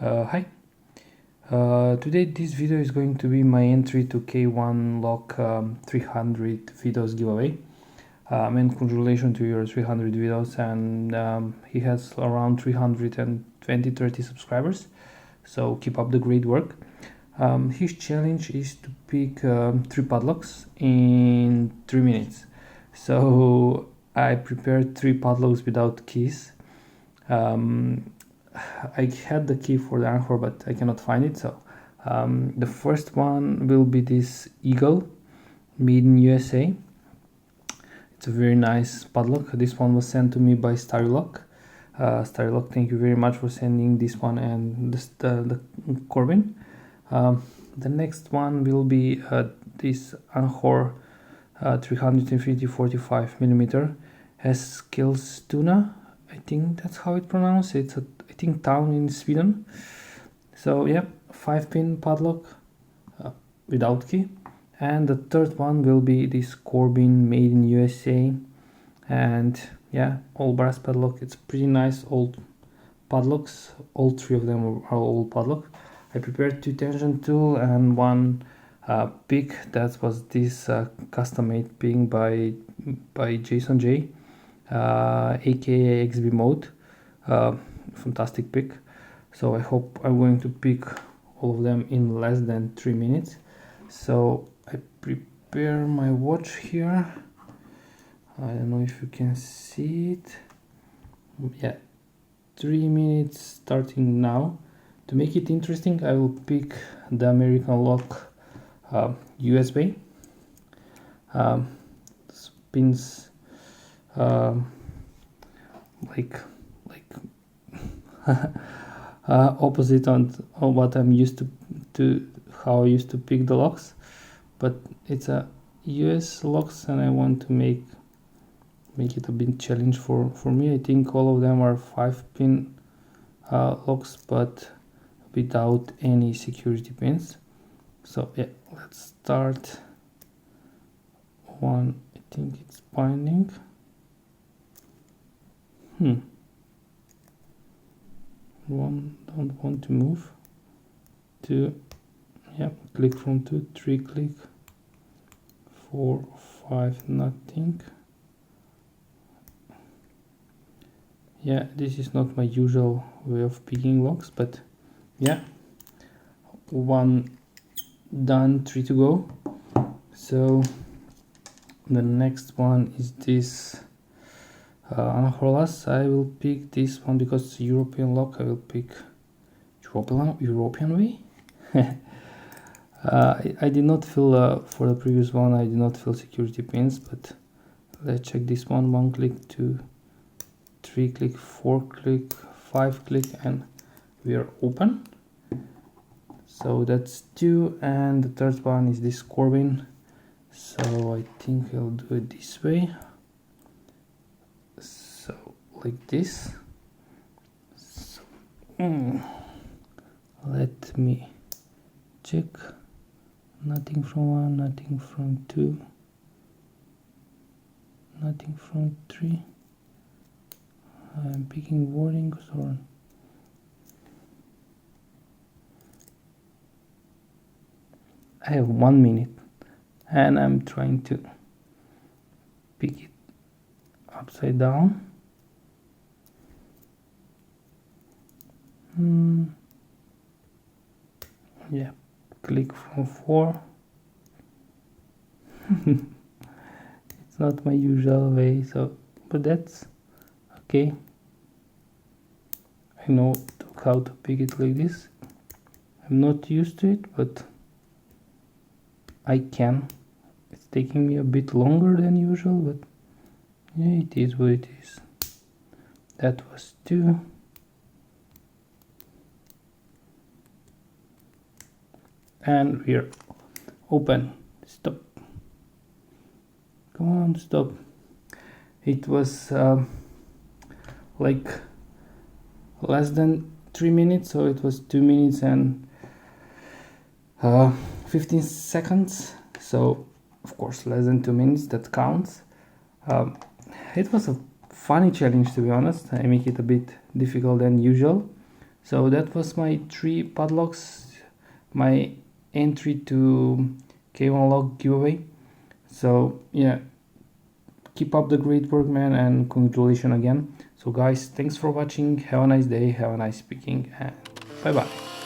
Hi. Today this video is going to be my entry to K1 Lock 300 videos giveaway. And congratulations to your 300 videos, and he has around 320-30 subscribers, so keep up the great work. His challenge is to pick 3 padlocks in 3 minutes. So I prepared 3 padlocks without keys. I had the key for the anchor, but I cannot find it. So the first one will be this Eagle, made in USA. It's a very nice padlock. This one was sent to me by Starlock. Starlock, thank you very much for sending this one and the Corbin. The next one will be this Anchor 350-45 millimeter, Eskilstuna. I think that's how it pronounced. It's a I think town in Sweden. So yeah, 5-pin padlock without key. And the third one will be this Corbin, made in USA, and yeah, all brass padlock. It's pretty nice old padlocks. All 3 of them are old padlock. I prepared 2 tension tool and 1 pick. That was this custom made ping by Jason J, aka XB Mode. Fantastic pick. So I hope I'm going to pick all of them in less than 3 minutes. So I prepare my watch here. I don't know if you can see it. Yeah, 3 minutes starting now. To make it interesting, I will pick the American Lock USB. Spins like opposite on what I'm used to how I used to pick the locks, but it's a US locks and I want to make it a bit challenge for me. I think all of them are 5-pin locks, but without any security pins. So yeah, let's start. One, I think it's binding. One, don't want to move. 2, yeah, click from 2, 3, click. 4, 5, nothing. Yeah, this is not my usual way of picking locks, but yeah, 1 done, 3 to go. So the next one is this Anholas. I will pick this one because it's a European lock. I will pick European way. I did not fill for the previous one. I did not fill security pins, but let's check this one. 1 click, 2, 3 click, 4 click, 5 click, and we are open. So that's 2, and the third one is this Corbin. So I think I'll do it this way. So like this. So, let me check. Nothing from 1, nothing from 2, nothing from 3. I'm picking warnings or I have 1 minute and I'm trying to pick it upside down. Yeah, click from 4. It's not my usual way, so but that's okay. I know how to pick it like this. I'm not used to it, but I can. It's taking me a bit longer than usual, but yeah, it is what it is. That was 2. And we're open. Stop. Come on, stop. It was like less than 3 minutes, so it was 2 minutes and 15 seconds. So of course less than 2 minutes, that counts. It was a funny challenge, to be honest. I make it a bit difficult than usual, So that was my 3 padlocks, my entry to K1 Lock giveaway. So yeah, keep up the great work, man, and congratulations again. So guys, thanks for watching, have a nice day, have a nice picking, and bye bye.